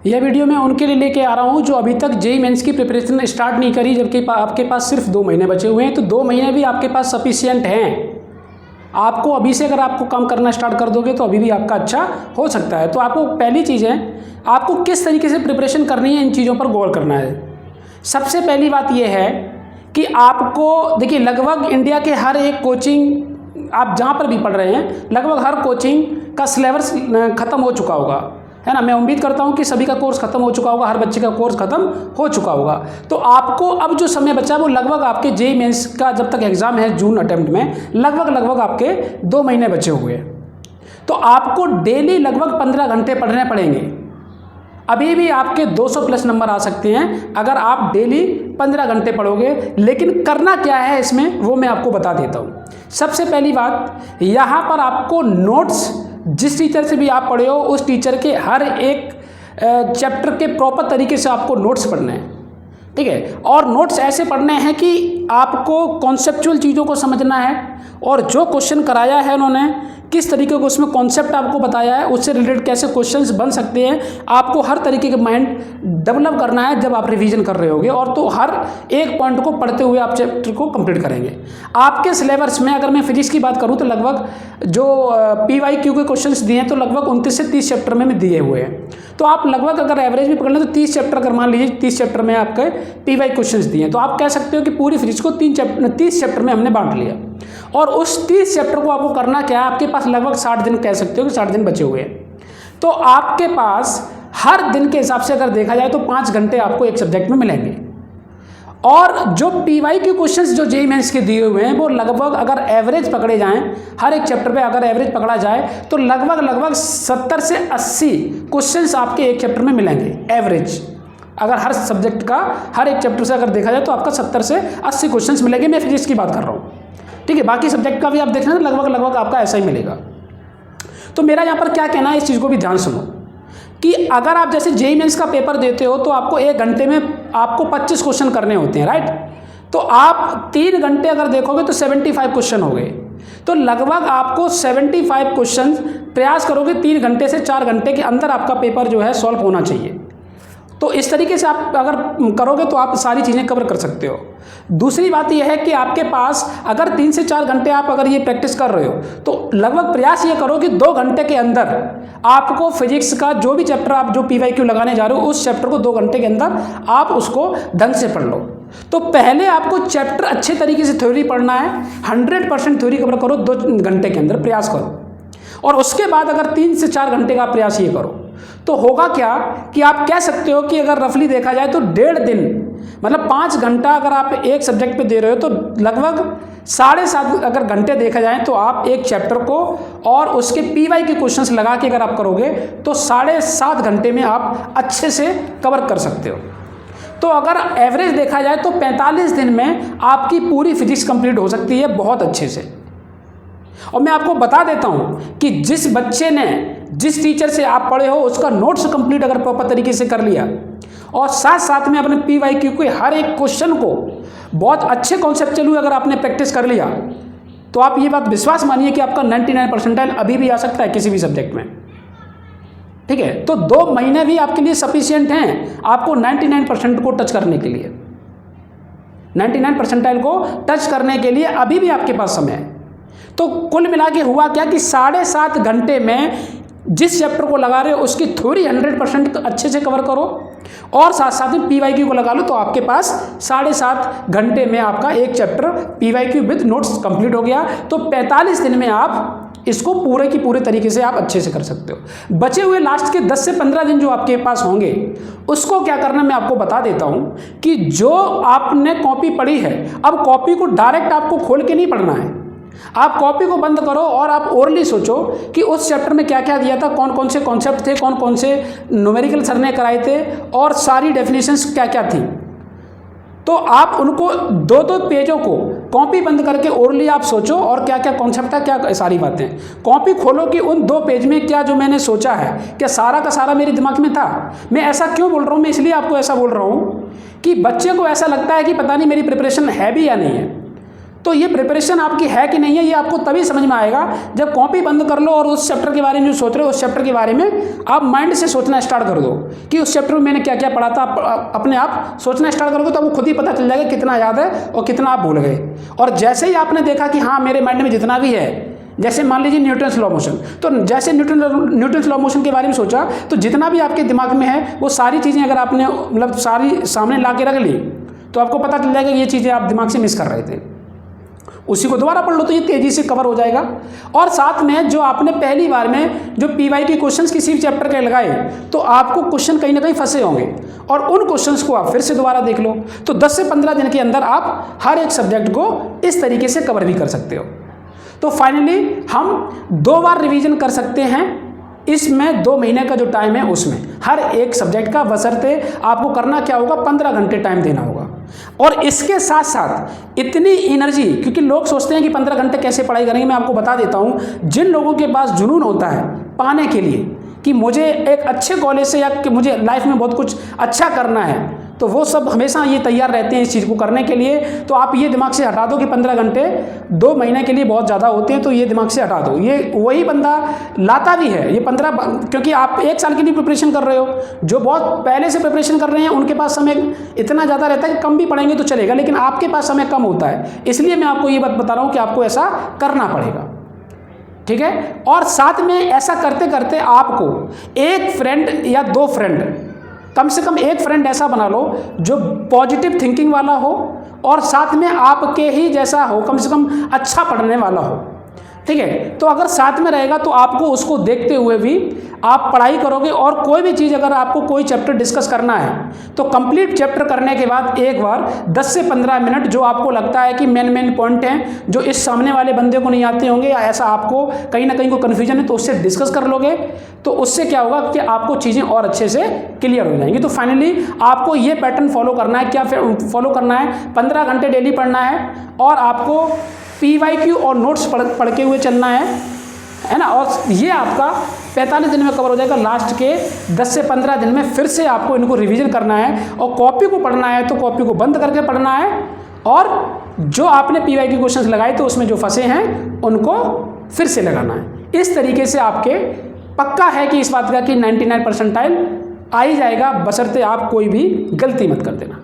यह वीडियो मैं उनके लिए लेके आ रहा हूँ जो अभी तक जेईई मेंस की प्रिपरेशन स्टार्ट नहीं करी, जबकि आपके पास सिर्फ 2 महीने बचे हुए हैं। तो 2 महीने भी आपके पास सफिशिएंट हैं। आपको अभी से अगर आपको काम करना स्टार्ट कर दोगे तो अभी भी आपका अच्छा हो सकता है। तो आपको पहली चीज़ है, आपको किस तरीके से प्रिपरेशन करनी है, इन चीज़ों पर गौर करना है। सबसे पहली बात यह है कि आपको देखिए, लगभग इंडिया के हर एक कोचिंग, आप जहाँ पर भी पढ़ रहे हैं, लगभग हर कोचिंग का सिलेबस ख़त्म हो चुका होगा, है ना। मैं उम्मीद करता हूँ कि सभी का कोर्स खत्म हो चुका होगा, हर बच्चे का कोर्स खत्म हो चुका होगा। तो आपको अब जो समय बचा वो लगभग आपके जेईई मेंस का जब तक एग्ज़ाम है जून अटेम्प्ट में, लगभग आपके 2 महीने बचे हुए हैं। तो आपको डेली लगभग 15 घंटे पढ़ने पड़ेंगे। अभी भी आपके 200 प्लस नंबर आ सकते हैं अगर आप डेली 15 घंटे पढ़ोगे। लेकिन करना क्या है इसमें, वो मैं आपको बता देता हूँ। सबसे पहली बात, यहाँ पर आपको नोट्स, जिस टीचर से भी आप पढ़े हो उस टीचर के हर एक चैप्टर के प्रॉपर तरीके से आपको नोट्स पढ़ने हैं, ठीक है। और नोट्स ऐसे पढ़ने हैं कि आपको कॉन्सेप्चुअल चीज़ों को समझना है, और जो क्वेश्चन कराया है उन्होंने, किस तरीके को उसमें कॉन्सेप्ट आपको बताया है, उससे रिलेटेड कैसे क्वेश्चंस बन सकते हैं, आपको हर तरीके के माइंड डेवलप करना है जब आप रिवीजन कर रहे होगे। और तो हर एक पॉइंट को पढ़ते हुए आप चैप्टर को कंप्लीट करेंगे। आपके सिलेबस में अगर मैं फिजिक्स की बात करूं तो लगभग जो PYQ के क्वेश्चंस दिए हैं तो लगभग 29 से 30 चैप्टर में दिए हुए हैं। तो आप लगभग अगर एवरेज भी पकड़ लें तो 30 चैप्टर, अगर मान लीजिए 30 चैप्टर में आपके PY क्वेश्चंस दिए हैं, तो आप कह सकते हो कि पूरी फिजिक्स को 30 चैप्टर में हमने बांट लिया। और उस 30 चैप्टर को आपको करना क्या है, आपके पास लगभग 60 दिन, कह सकते हो कि 60 दिन बचे हुए हैं। तो आपके पास हर दिन के हिसाब से अगर देखा जाए तो 5 घंटे आपको एक सब्जेक्ट में मिलेंगे। और जो PYQ क्वेश्चंस जो जेईई मेंस के दिए हुए हैं वो लगभग अगर एवरेज पकड़े जाएं, हर एक चैप्टर पे अगर एवरेज पकड़ा जाए तो लगभग 70 से 80 क्वेश्चंस आपके एक चैप्टर में मिलेंगे एवरेज। अगर हर सब्जेक्ट का हर एक चैप्टर से अगर देखा जाए तो आपका 70 से 80 क्वेश्चंस मिलेंगे। मैं फिजिक्स की बात कर रहा हूँ, ठीक है। बाकी सब्जेक्ट का भी आप देखना तो लगभग आपका ऐसा ही मिलेगा। तो मेरा यहाँ पर क्या कहना है, इस चीज़ को भी ध्यान सुनो कि अगर आप जैसे जेईई मेंस का पेपर देते हो तो आपको 1 घंटे में आपको 25 क्वेश्चन करने होते हैं, राइट। तो आप 3 घंटे अगर देखोगे तो 75 क्वेश्चन हो गए। तो लगभग आपको 75 क्वेश्चन प्रयास करोगे 3 घंटे से 4 घंटे के अंदर आपका पेपर जो है सॉल्व होना चाहिए। तो इस तरीके से आप अगर करोगे तो आप सारी चीज़ें कवर कर सकते हो। दूसरी बात यह है कि आपके पास अगर 3 से 4 घंटे आप अगर ये प्रैक्टिस कर रहे हो तो लगभग प्रयास ये करो कि 2 घंटे के अंदर आपको फिजिक्स का जो भी चैप्टर आप जो PYQ लगाने जा रहे हो उस चैप्टर को 2 घंटे के अंदर आप उसको ढंग से पढ़ लो। तो पहले आपको चैप्टर अच्छे तरीके से थ्योरी पढ़ना है, 100% थ्योरी कवर करो 2 घंटे के अंदर प्रयास करो। और उसके बाद अगर 3 से 4 घंटे का प्रयास ये करो तो होगा क्या कि आप कह सकते हो कि अगर रफली देखा जाए तो 1.5 दिन, मतलब 5 घंटा अगर आप एक सब्जेक्ट पे दे रहे हो तो लगभग 7.5 अगर घंटे देखा जाए तो आप एक चैप्टर को और उसके PY के क्वेश्चंस लगा के अगर आप करोगे तो 7.5 घंटे में आप अच्छे से कवर कर सकते हो। तो अगर एवरेज देखा जाए तो 45 दिन में आपकी पूरी फिजिक्स कंप्लीट हो सकती है बहुत अच्छे से। और मैं आपको बता देता हूं कि जिस बच्चे ने जिस टीचर से आप पढ़े हो उसका नोट्स कंप्लीट अगर प्रॉपर तरीके से कर लिया और साथ साथ में अपने PYQ के हर एक क्वेश्चन को बहुत अच्छे कॉन्सेप्चुअली अगर आपने प्रैक्टिस कर लिया तो आप ये बात विश्वास मानिए कि आपका 99 परसेंटाइल अभी भी आ सकता है किसी भी सब्जेक्ट में, ठीक है। तो 2 महीने भी आपके लिए सफिशिएंट हैं आपको 99% को टच करने के लिए। 99 परसेंटाइल को टच करने के लिए अभी भी आपके पास समय है। तो कुल मिला के हुआ क्या कि 7.5 घंटे में जिस चैप्टर को लगा रहे हो उसकी थ्योरी 100% अच्छे से कवर करो और साथ साथ में PYQ को लगा लो तो आपके पास 7.5 घंटे में आपका एक chapter PYQ with notes complete हो गया। तो 45 दिन में आप इसको पूरे की पूरे तरीके से आप अच्छे से कर सकते हो। बचे हुए लास्ट के 10 से 15 दिन जो आपके पास होंगे उसको क्या करना मैं आपको बता देता हूँ कि जो आपने कॉपी पढ़ी है, अब कॉपी को डायरेक्ट आपको खोल के नहीं पढ़ना है। आप कॉपी को बंद करो और आप ओरली सोचो कि उस चैप्टर में क्या क्या दिया था, कौन कौन से कॉन्सेप्ट थे, कौन कौन से न्यूमेरिकल सर ने कराए थे और सारी डेफिनेशंस क्या क्या थी। तो आप उनको 2-2 पेजों को कॉपी बंद करके ओरली आप सोचो और क्या क्या कॉन्सेप्ट है, क्या सारी बातें। कॉपी खोलो कि उन 2 पेज में क्या जो मैंने सोचा है क्या सारा का सारा मेरे दिमाग में था। मैं ऐसा क्यों बोल रहा हूँ, मैं इसलिए आपको ऐसा बोल रहा हूँ कि बच्चे को ऐसा लगता है कि पता नहीं मेरी प्रिपरेशन है भी या नहीं है। तो ये प्रिपरेशन आपकी है कि नहीं है, ये आपको तभी समझ में आएगा जब कॉपी बंद कर लो और उस चैप्टर के बारे में जो सोच रहे हो उस चैप्टर के बारे में आप माइंड से सोचना स्टार्ट कर दो कि उस चैप्टर में मैंने क्या क्या पढ़ा था। आप अपने आप सोचना स्टार्ट करोगे तो आपको खुद ही पता चल जाएगा कितना याद है और कितना आप भूल गए। और जैसे ही आपने देखा कि हाँ मेरे माइंड में जितना भी है, जैसे मान लीजिए न्यूटन्स लॉ मोशन, तो जैसे न्यूटन्स लॉ मोशन के बारे में सोचा तो जितना भी आपके दिमाग में है वो सारी चीज़ें अगर आपने मतलब सारी सामने ला के रख ली तो आपको पता चल जाएगा कि ये चीज़ें आप दिमाग से मिस कर रहे थे। उसी को दोबारा पढ़ लो तो ये तेज़ी से कवर हो जाएगा। और साथ में जो आपने पहली बार में जो PYQ क्वेश्चंस किसी भी चैप्टर के लगाए तो आपको क्वेश्चन कहीं ना कहीं फंसे होंगे और उन क्वेश्चंस को आप फिर से दोबारा देख लो। तो 10 से 15 दिन के अंदर आप हर एक सब्जेक्ट को इस तरीके से कवर भी कर सकते हो। तो फाइनली हम 2 बार रिवीजन कर सकते हैं इसमें 2 महीने का जो टाइम है उसमें हर एक सब्जेक्ट का, बशर्ते आपको करना क्या होगा 15 घंटे टाइम देना होगा। और इसके साथ साथ इतनी एनर्जी, क्योंकि लोग सोचते हैं कि 15 घंटे कैसे पढ़ाई करेंगे, मैं आपको बता देता हूं। जिन लोगों के पास जुनून होता है पाने के लिए कि मुझे एक अच्छे कॉलेज से या कि मुझे लाइफ में बहुत कुछ अच्छा करना है, तो वो सब हमेशा ये तैयार रहते हैं इस चीज़ को करने के लिए। तो आप ये दिमाग से हटा दो कि 15 घंटे 2 महीने के लिए बहुत ज़्यादा होते हैं, तो ये दिमाग से हटा दो। ये वही बंदा लाता भी है ये 15, क्योंकि आप 1 साल के लिए प्रिपरेशन कर रहे हो। जो बहुत पहले से प्रिपरेशन कर रहे हैं उनके पास समय इतना ज़्यादा रहता है कि कम भी पढ़ेंगे तो चलेगा, लेकिन आपके पास समय कम होता है। इसलिए मैं आपको ये बात बता रहा हूँ कि आपको ऐसा करना पड़ेगा, ठीक है। और साथ में ऐसा करते करते आपको एक फ्रेंड या 2 फ्रेंड, कम से कम एक फ्रेंड ऐसा बना लो जो पॉजिटिव थिंकिंग वाला हो और साथ में आपके ही जैसा हो, कम से कम अच्छा पढ़ने वाला हो, ठीक है। तो अगर साथ में रहेगा तो आपको उसको देखते हुए भी आप पढ़ाई करोगे। और कोई भी चीज़ अगर आपको कोई चैप्टर डिस्कस करना है तो कंप्लीट चैप्टर करने के बाद एक बार 10 से 15 मिनट जो आपको लगता है कि मेन पॉइंट हैं जो इस सामने वाले बंदे को नहीं आते होंगे या ऐसा आपको कहीं ना कहीं को कन्फ्यूजन है, तो उससे डिस्कस कर लोगे। तो उससे क्या होगा कि आपको चीज़ें और अच्छे से क्लियर हो जाएंगी। तो फाइनली आपको ये पैटर्न फॉलो करना है। क्या फॉलो करना है? 15 घंटे डेली पढ़ना है और आपको PYQ और नोट्स पढ़ के हुए चलना है ना। और ये आपका 45 दिन में कवर हो जाएगा। लास्ट के 10 से 15 दिन में फिर से आपको इनको रिवीजन करना है और कॉपी को पढ़ना है तो कॉपी को बंद करके पढ़ना है। और जो आपने PYQ क्वेश्चंस लगाए तो उसमें जो फंसे हैं उनको फिर से लगाना है। इस तरीके से आपके पक्का है कि इस बात का कि 99 परसेंटाइल आ ही जाएगा, बशर्ते आप कोई भी गलती मत कर देना।